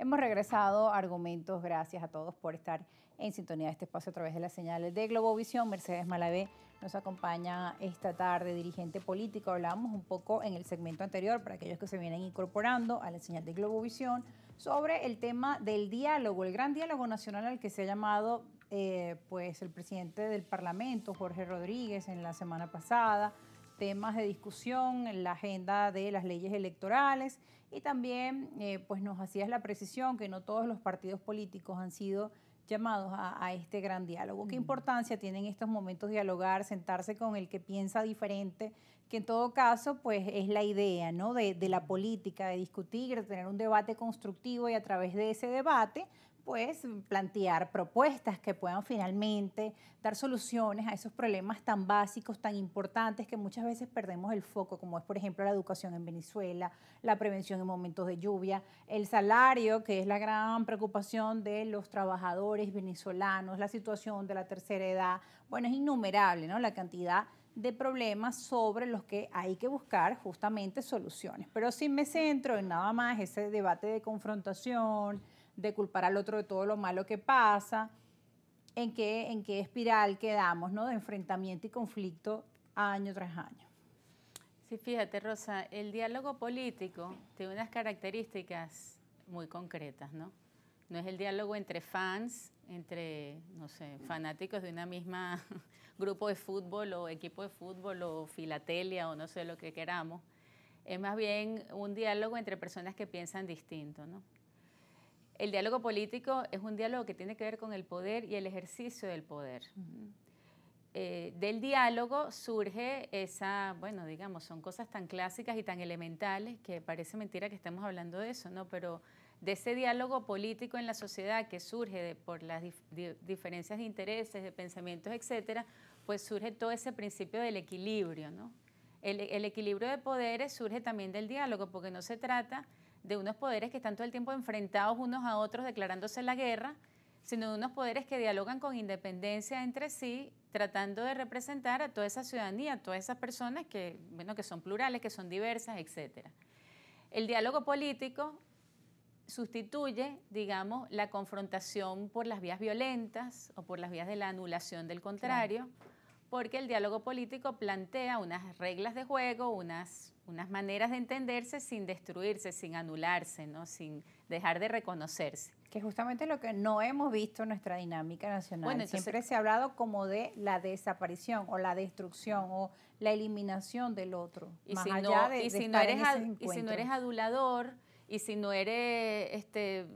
Hemos regresado a Argumentos. Gracias a todos por estar en sintonía de este espacio a través de las señales de Globovisión. Mercedes Malavé nos acompaña esta tarde, dirigente político. Hablábamos un poco en el segmento anterior, para aquellos que se vienen incorporando a la señal de Globovisión, sobre el tema del diálogo, el gran diálogo nacional al que se ha llamado pues el presidente del Parlamento, Jorge Rodríguez, en la semana pasada. Temas de discusión en la agenda de las leyes electorales y también pues nos hacías la precisión que no todos los partidos políticos han sido llamados a este gran diálogo. ¿Qué importancia tiene en estos momentos dialogar, sentarse con el que piensa diferente, que en todo caso pues es la idea, ¿no?, de la política, de discutir, de tener un debate constructivo y a través de ese debate pues plantear propuestas que puedan finalmente dar soluciones a esos problemas tan básicos, tan importantes, que muchas veces perdemos el foco, como es por ejemplo la educación en Venezuela, la prevención en momentos de lluvia, el salario, que es la gran preocupación de los trabajadores venezolanos, la situación de la tercera edad. Bueno, es innumerable, ¿no?, la cantidad de problemas sobre los que hay que buscar justamente soluciones. Pero si me centro en nada más ese debate de confrontación, de culpar al otro de todo lo malo que pasa, en qué espiral quedamos, ¿no?, de enfrentamiento y conflicto año tras año. Sí, fíjate, Rosa, el diálogo político tiene unas características muy concretas, ¿no? No es el diálogo entre fans, entre, no sé, fanáticos de una misma grupo de fútbol o equipo de fútbol o filatelia o no sé lo que queramos. Es más bien un diálogo entre personas que piensan distinto, ¿no? El diálogo político es un diálogo que tiene que ver con el poder y el ejercicio del poder. Del diálogo surge esa, bueno, digamos, son cosas tan clásicas y tan elementales que parece mentira que estemos hablando de eso, ¿no? Pero de ese diálogo político en la sociedad que surge por las diferencias de intereses, de pensamientos, etcétera, pues surge todo ese principio del equilibrio, ¿no? El equilibrio de poderes surge también del diálogo, porque no se trata de unos poderes que están todo el tiempo enfrentados unos a otros, declarándose la guerra, sino de unos poderes que dialogan con independencia entre sí, tratando de representar a toda esa ciudadanía, a todas esas personas que, bueno, que son plurales, que son diversas, etc. El diálogo político sustituye, digamos, la confrontación por las vías violentas o por las vías de la anulación del contrario, claro, porque el diálogo político plantea unas reglas de juego, unas maneras de entenderse sin destruirse, sin anularse, ¿no?, sin dejar de reconocerse. Que justamente lo que no hemos visto en nuestra dinámica nacional. Bueno, entonces, siempre se ha hablado como de la desaparición o la destrucción o la eliminación del otro. Y más allá de si no eres adulador, y si no eres,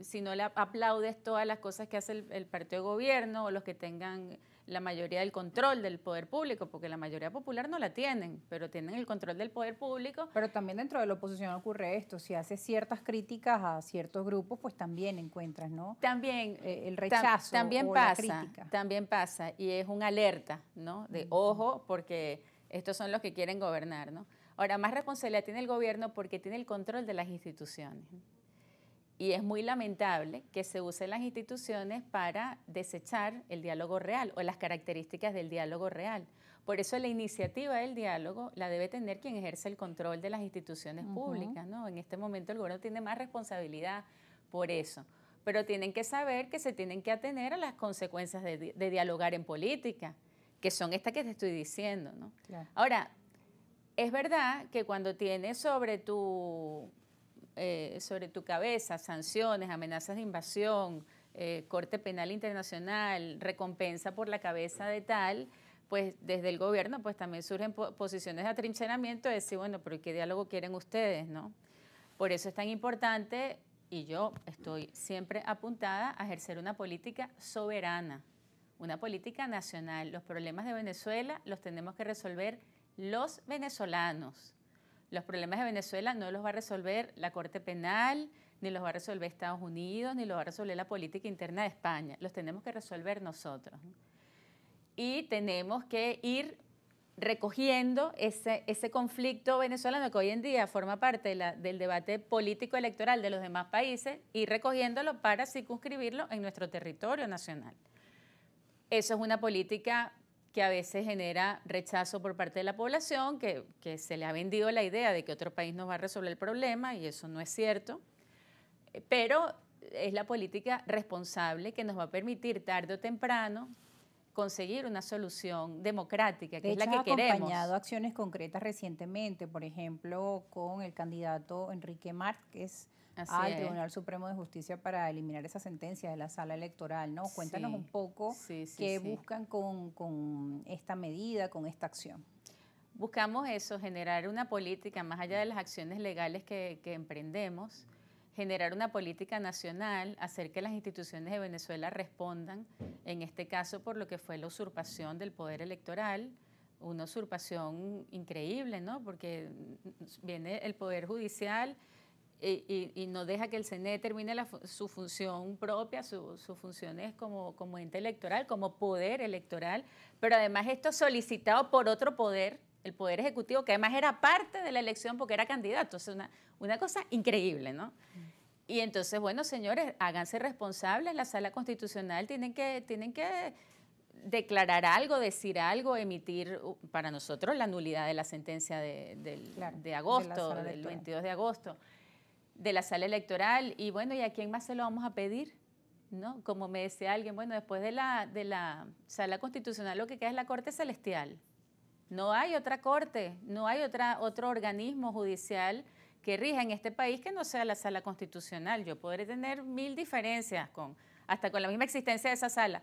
si no le aplaudes todas las cosas que hace el partido de gobierno o los que tengan la mayoría del control del poder público, porque la mayoría popular no la tienen, pero tienen el control del poder público. Pero también dentro de la oposición ocurre esto, si haces ciertas críticas a ciertos grupos, pues también encuentras, ¿no?, también el rechazo también o pasa, la crítica. También pasa, y es una alerta, ¿no?, de ojo, porque estos son los que quieren gobernar, ¿no? Ahora, más responsabilidad tiene el gobierno porque tiene el control de las instituciones. Y es muy lamentable que se usen las instituciones para desechar el diálogo real o las características del diálogo real. Por eso la iniciativa del diálogo la debe tener quien ejerce el control de las instituciones públicas, ¿no? En este momento el gobierno tiene más responsabilidad por eso. Pero tienen que saber que se tienen que atener a las consecuencias de dialogar en política, que son estas que te estoy diciendo, ¿no? Claro. Ahora, es verdad que cuando tienes sobre tu cabeza sanciones, amenazas de invasión, Corte Penal Internacional, recompensa por la cabeza de tal, pues desde el gobierno pues también surgen posiciones de atrincheramiento de decir, bueno, pero ¿qué diálogo quieren ustedes, no? Por eso es tan importante, y yo estoy siempre apuntada a ejercer una política soberana, una política nacional. Los problemas de Venezuela los tenemos que resolver los venezolanos. Los problemas de Venezuela no los va a resolver la Corte Penal, ni los va a resolver Estados Unidos, ni los va a resolver la política interna de España. Los tenemos que resolver nosotros. Y tenemos que ir recogiendo ese conflicto venezolano que hoy en día forma parte del debate político electoral de los demás países, y recogiéndolo para circunscribirlo en nuestro territorio nacional. Eso es una política que a veces genera rechazo por parte de la población, que se le ha vendido la idea de que otro país nos va a resolver el problema, y eso no es cierto. Pero es la política responsable que nos va a permitir tarde o temprano conseguir una solución democrática, que es la que queremos. Ha acompañado acciones concretas recientemente, por ejemplo, con el candidato Enrique Márquez al Tribunal Supremo de Justicia para eliminar esa sentencia de la sala electoral, ¿no? Cuéntanos un poco qué buscan con esta medida, con esta acción. Buscamos eso, generar una política, más allá de las acciones legales que emprendemos, generar una política nacional, hacer que las instituciones de Venezuela respondan, en este caso por lo que fue la usurpación del poder electoral, una usurpación increíble, ¿no? Porque viene el Poder Judicial y no deja que el CNE termine su función propia, sus funciones como ente electoral, como poder electoral, pero además esto solicitado por otro poder, el Poder Ejecutivo, que además era parte de la elección porque era candidato. O sea, una cosa increíble, ¿no? Y entonces, bueno, señores, háganse responsables. La Sala Constitucional tienen que declarar algo, decir algo, emitir para nosotros la nulidad de la sentencia de agosto, del 22 de agosto, de la Sala Electoral. Y bueno, ¿y a quién más se lo vamos a pedir? ¿No? Como me decía alguien, bueno, después de la Sala Constitucional lo que queda es la Corte Celestial. No hay otra corte, no hay otro organismo judicial que rija en este país que no sea la Sala Constitucional. Yo podré tener 1000 diferencias hasta con la misma existencia de esa sala,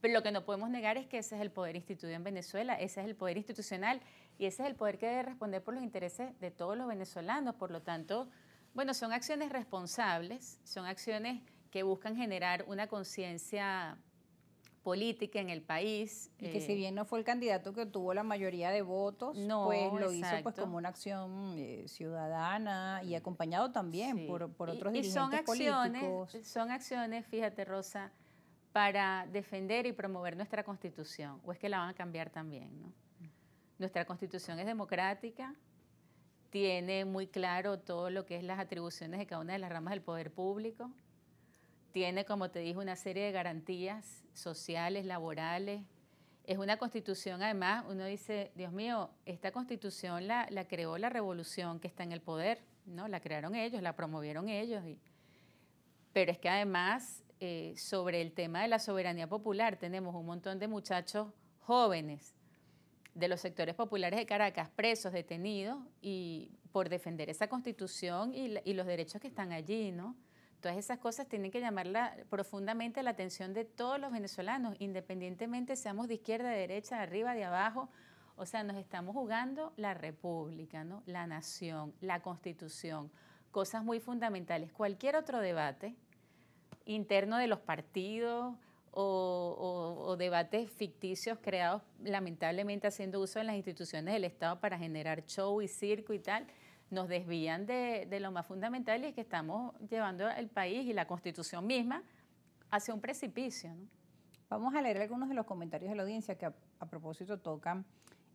pero lo que no podemos negar es que ese es el poder instituido en Venezuela, ese es el poder institucional y ese es el poder que debe responder por los intereses de todos los venezolanos. Por lo tanto, bueno, son acciones responsables, son acciones que buscan generar una conciencia política en el país. Y que si bien no fue el candidato que tuvo la mayoría de votos, no, pues lo hizo pues como una acción ciudadana y acompañado también por otros dirigentes políticos. Son acciones, fíjate, Rosa, para defender y promover nuestra Constitución, o es que la van a cambiar también, ¿no? Nuestra Constitución es democrática, tiene muy claro todo lo que es las atribuciones de cada una de las ramas del poder público, tiene, como te dije, una serie de garantías sociales, laborales. Es una Constitución, además, uno dice, Dios mío, esta Constitución la creó la revolución que está en el poder, ¿no? La crearon ellos, la promovieron ellos. Pero es que además, sobre el tema de la soberanía popular, tenemos un montón de muchachos jóvenes de los sectores populares de Caracas, presos, detenidos, y por defender esa Constitución y los derechos que están allí, ¿no? Todas esas cosas tienen que llamar profundamente la atención de todos los venezolanos, independientemente seamos de izquierda, de derecha, de arriba, de abajo. O sea, nos estamos jugando la república, ¿no? La nación, la Constitución, cosas muy fundamentales. Cualquier otro debate interno de los partidos o debates ficticios creados lamentablemente haciendo uso de las instituciones del Estado para generar show y circo y tal, nos desvían de lo más fundamental, y es que estamos llevando el país y la Constitución misma hacia un precipicio, ¿no? Vamos a leer algunos de los comentarios de la audiencia que a propósito tocan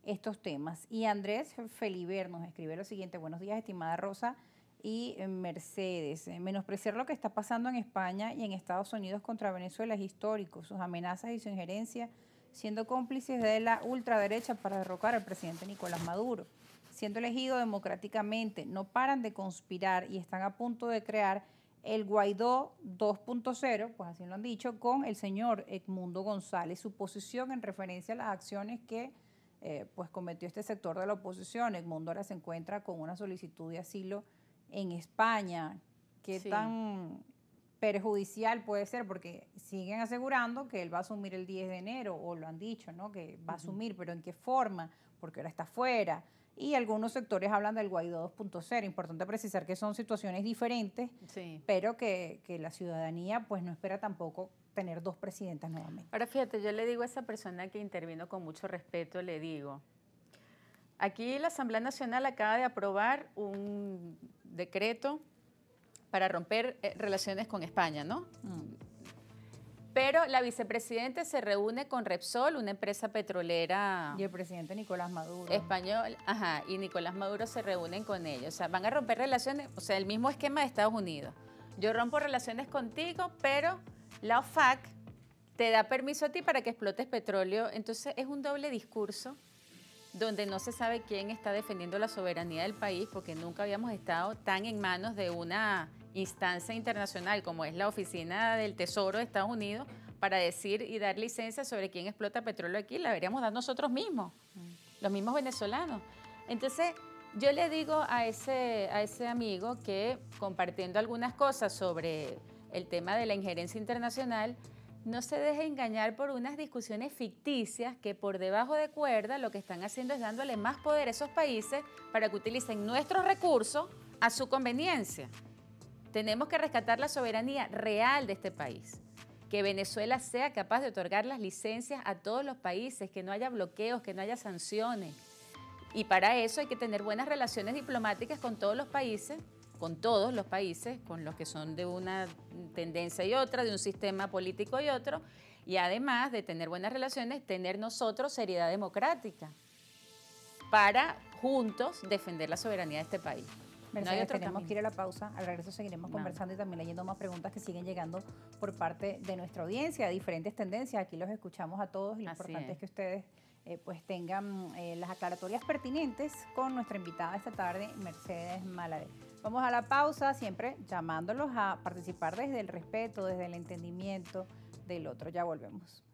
estos temas. Y Andrés Feliber nos escribe lo siguiente: buenos días, estimada Rosa y Mercedes. Menospreciar lo que está pasando en España y en Estados Unidos contra Venezuela es histórico. Sus amenazas y su injerencia siendo cómplices de la ultraderecha para derrocar al presidente Nicolás Maduro. Siendo elegido democráticamente, no paran de conspirar y están a punto de crear el Guaidó 2.0, pues así lo han dicho, con el señor Edmundo González. Su posición en referencia a las acciones que pues cometió este sector de la oposición. Edmundo ahora se encuentra con una solicitud de asilo en España. ¿Qué tan perjudicial puede ser? Porque siguen asegurando que él va a asumir el 10 de enero, o lo han dicho, ¿no? Que va a asumir, pero ¿en qué forma? Porque ahora está fuera. Y algunos sectores hablan del Guaidó 2.0. Importante precisar que son situaciones diferentes, pero que la ciudadanía pues no espera tampoco tener dos presidentas nuevamente. Ahora fíjate, yo le digo a esa persona que intervino con mucho respeto, le digo, aquí la Asamblea Nacional acaba de aprobar un decreto para romper relaciones con España, ¿no? Pero la vicepresidenta se reúne con Repsol, una empresa petrolera. Y el presidente Nicolás Maduro. Español, ajá, y Nicolás Maduro se reúnen con ellos. O sea, van a romper relaciones, o sea, el mismo esquema de Estados Unidos. Yo rompo relaciones contigo, pero la OFAC te da permiso a ti para que explotes petróleo. Entonces es un doble discurso donde no se sabe quién está defendiendo la soberanía del país, porque nunca habíamos estado tan en manos de una instancia internacional como es la Oficina del Tesoro de Estados Unidos para decir y dar licencia sobre quién explota petróleo aquí, la deberíamos dar nosotros mismos, los mismos venezolanos. Entonces, yo le digo a ese amigo que, compartiendo algunas cosas sobre el tema de la injerencia internacional, no se deje engañar por unas discusiones ficticias que por debajo de cuerda lo que están haciendo es dándole más poder a esos países para que utilicen nuestros recursos a su conveniencia. Tenemos que rescatar la soberanía real de este país. Que Venezuela sea capaz de otorgar las licencias a todos los países, que no haya bloqueos, que no haya sanciones. Y para eso hay que tener buenas relaciones diplomáticas con todos los países, con los que son de una tendencia y otra, de un sistema político y otro, y además de tener buenas relaciones, tener nosotros seriedad democrática para juntos defender la soberanía de este país. Mercedes, tenemos que ir a la pausa. Al regreso seguiremos conversando y también leyendo más preguntas que siguen llegando por parte de nuestra audiencia, diferentes tendencias. Aquí los escuchamos a todos y lo importante es que ustedes pues tengan las aclaratorias pertinentes con nuestra invitada esta tarde, Mercedes Malavé. Vamos a la pausa, siempre llamándolos a participar desde el respeto, desde el entendimiento del otro. Ya volvemos.